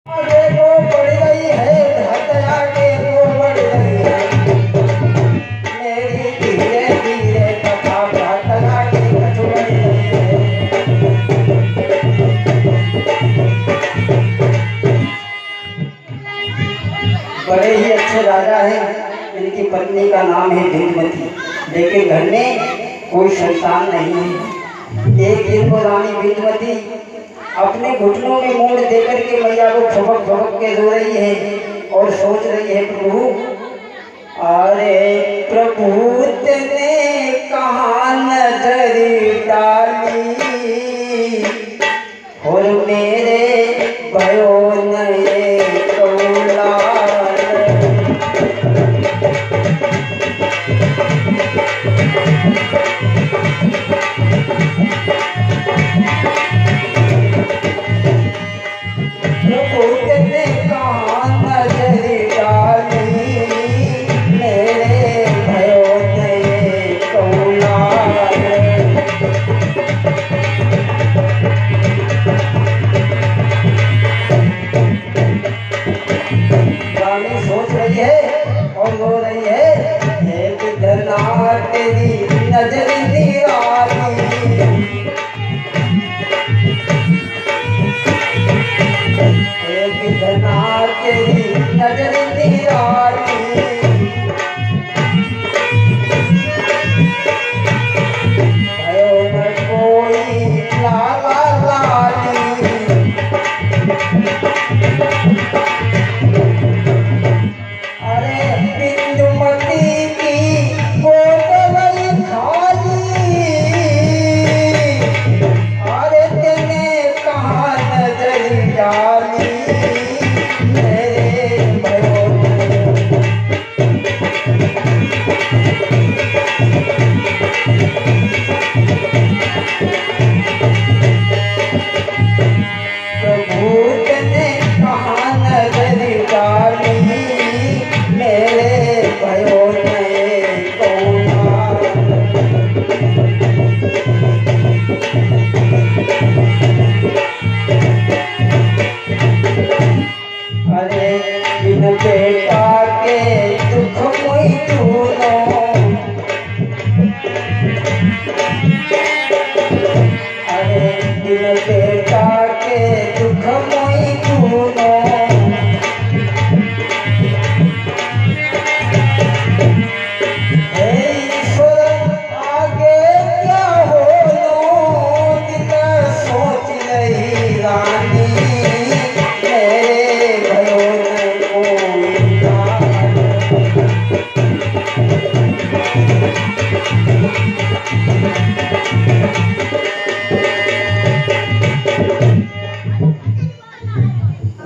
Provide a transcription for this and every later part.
आगे को बढ़ गई है धरती आगे को बढ़ गई है मेरी धीरे धीरे कथा धरती आगे कछु बढ़ गई है। बड़े ही अच्छे राजा हैं, इनकी पत्नी का नाम है बिंदुमती, लेकिन घर में कोई संतान नहीं है। एक दिन को रानी बिंदुमती अपने घुटनों में मूंड देकर के मैया को झपक झपक के रो रही है और सोच रही है, प्रभु अरे प्रभु तेने कहाँ नजर डाली और मेरे भयो नए कौला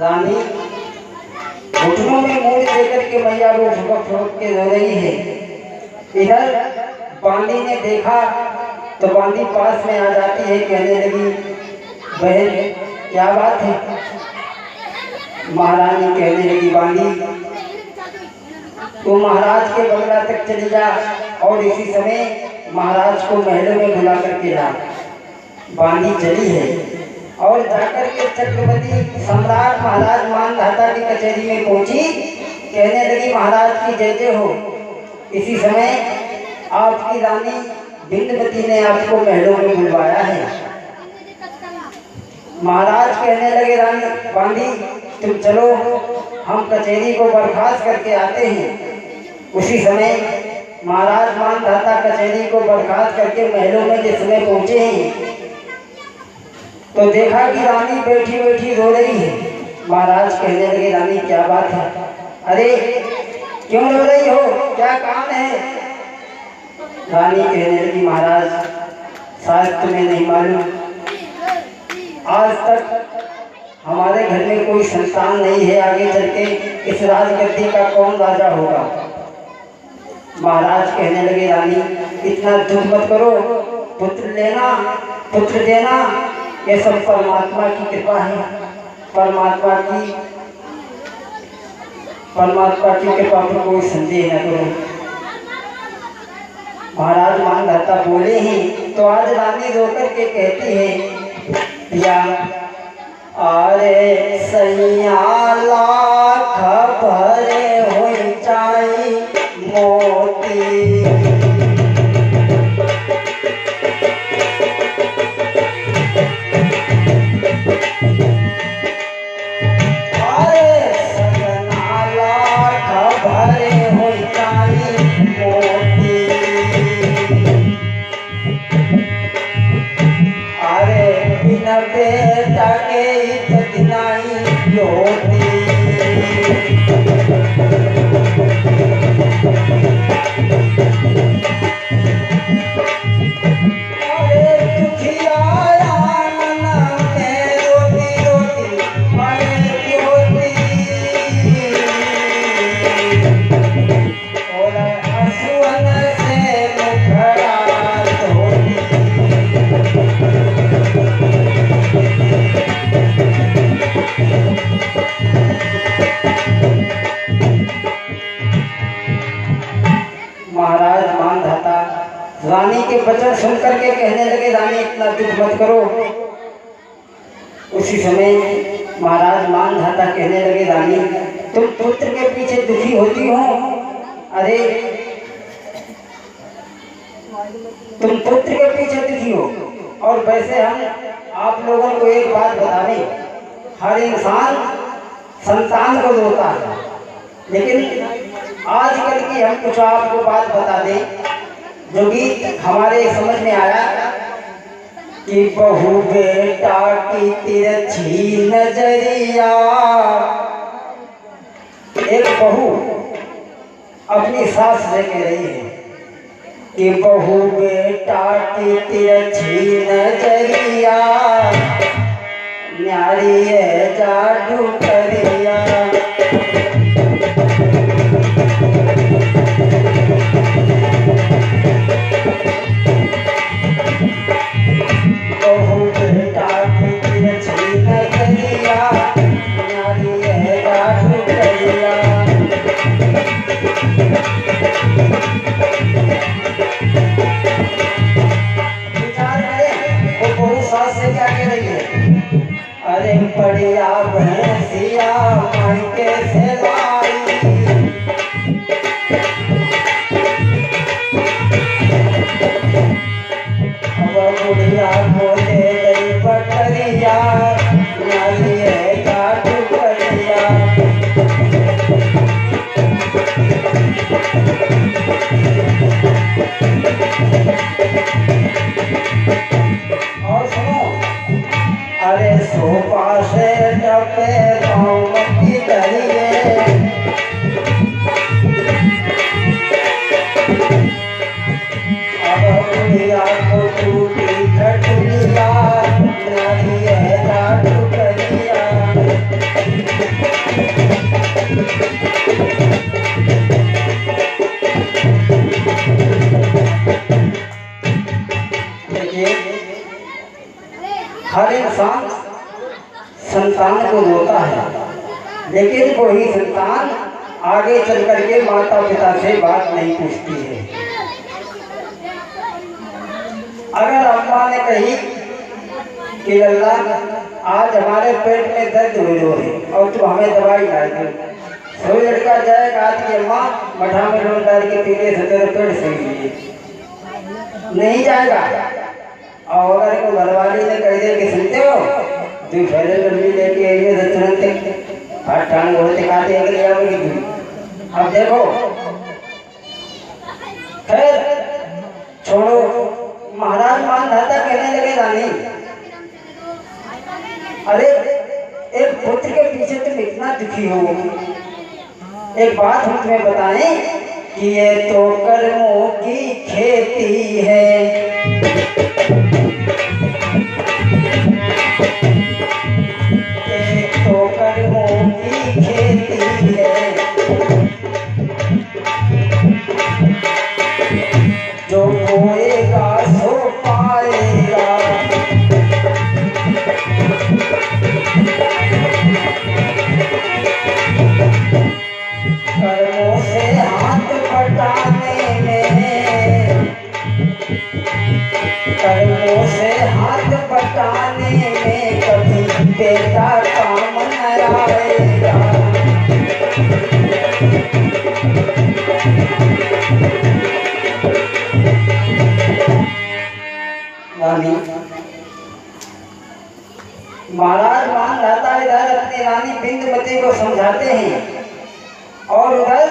रानी घुटनों में मूंड देकर के मैया को झुकक झुकक के रो रही है। इधर बांदी ने देखा तो बांदी पास में आ जाती है, कहने लगी, बहन क्या बात है? महारानी कहने लगी, बांदी तू महाराज के बंगला तक चली जा और इसी समय महाराज को महलों में बुला करके ला। बांदी चली है और जाकर के चक्रवर्ती सम्राट महाराज मानधाता की कचहरी में पहुंची, कहने लगी, महाराज की जय जय हो। इसी समय आपकी रानी बिंदुमती ने आपको महलों में बुलवाया है। महाराज कहने लगे, रानी बांदी तुम चलो, हम कचहरी को बर्खास्त करके आते हैं। उसी समय महाराज मानधाता कचहरी को बर्खास्त करके महलों में जिस समय पहुंचे हैं तो देखा कि रानी बैठी बैठी रो रही है। महाराज कहने लगे, रानी क्या बात है? अरे क्यों रो रही हो, क्या काम है? रानी कहने लगी, महाराज शायद तुम्हें नहीं मालूम, आज तक हमारे घर में कोई संतान नहीं है, आगे चल के इस राजगद्दी का कौन राजा होगा? महाराज कहने लगे, रानी इतना दुख मत करो, पुत्र लेना पुत्र देना ये सब परमात्मा की कृपा है। परमात्मा की कृपा पर कोई संदेह न करो। महाराज मानधाता बोले ही तो आज रानी रोकर के कहती है, पिया अरे सैया लाख भरे हो जाई मोती। बेटा के इज्जत नहीं होती। अरे दुखिया आंगन में रोती रोती मरती होती। और आंसुओं से मुखड़ा धोती। महाराज मानधाता रानी के वचन सुनकर के कहने लगे, रानी इतना दुख मत करो। उसी समय महाराज मानधाता कहने लगे, रानी तुम पुत्र के पीछे दुखी होती हो। अरे तुम पुत्र के पीछे दुखी हो। और वैसे हम आप लोगों को एक बात बता दें, हर इंसान संतान को रोता है, लेकिन आजकल की हम कुछ आपको बात बता दें जो कि हमारे समझ में आया कि बहू बेटा की तिरछी नजरिया। एक बहू अपनी सास से कह रही है कि बहू बेटा की तिरछी नजरिया, न्यारी है जादू करिया। बहू बेटा की तिरछी नजरिया, न्यारी है जादू करिया। विचार करें वो बहू सास से क्या कह रही है। अरे बढ़िया भैंसिया मायके से लाई, अब बुढ़िया को दे गई बटरिया, न्यारी है जादू करिया। और सुनो, अरे सोफा से डबे गाँव की दरिए, अब बुढ़िया को टूटी खटुलिया, न्यारी है जादू करिया। देखिए, हर इंसान संतान को रोता है, लेकिन वही संतान आगे चल करके माता पिता से बात नहीं पूछती है। अगर अम्मा ने कही कि लल्ला आज हमारे पेट में दर्द हो है और तू हमें दवाई ला दे, कोई लड़का जाएगा आज की अम्मा मठा में लोन डाल के पीले से तेरे पेट सही लिए नहीं जाएगा। और अगर को घरवाली ने कह दिया कि सुनते हो तू पहले लंबी लेके आई है तो तुरंत हाथ टांग होते काटे के लिए आओगी। अब देखो खैर छोड़ो, महाराज मानधाता कहने लगे, रानी अरे एक पुत्र के पीछे तुम इतना दुखी हो। एक बात हम तुम्हें बताएं कि ये तो कर्मों की खेती है। एक तो कर्मों की खेती है, जो बोएगा सो पाएगा। कर्मों से हाथ बटाने में महाराज मानधाता इधर अपनी रानी बिंदुमती को समझाते हैं और उधर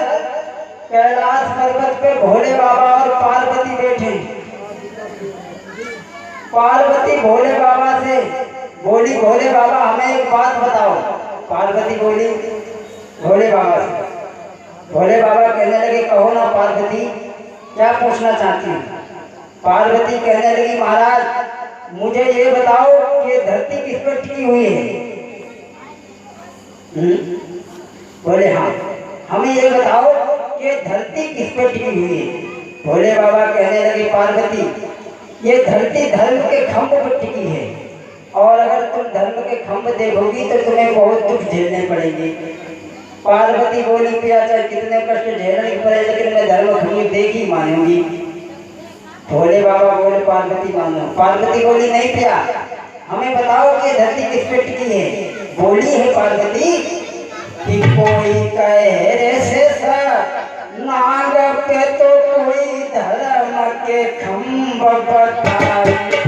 कैलाश पर्वत पे भोले बाबा और पार्वती बैठे। पार्वती भोले बाबा से बोली, भोले बाबा हमें एक बात बताओ। पार्वती बोली भोले बाबा से। भोले बाबा कहने लगे कहो ना पार्वती, क्या पूछना चाहती हूँ। पार्वती कहने लगी महाराज मुझे ये बताओ कि धरती किस पर टिकी हुई है। बोले हाँ, हमें ये बताओ कि धरती किस पर टिकी हुई है। भोले बाबा कहने लगे पार्वती ये धरती धर्म के खंभ पर टिकी है और अगर तुम धर्म के खंभ देखोगी तो तुम्हें बहुत दुख झेलने पड़ेंगे। पार्वती बोली पिया चाहे कितने कष्ट झेलने पड़े लेकिन मैं धर्म खंभ देख ही मानूंगी। भोले बाबा बोले पार्वती मानो। पार्वती बोली नहीं पिया, हमें बताओ कि धरती किस पे टिकी है। बोली है पार्वती कि कोई कहे रे शेषा नाग पे तो कोई धर्म के खंभ बताए।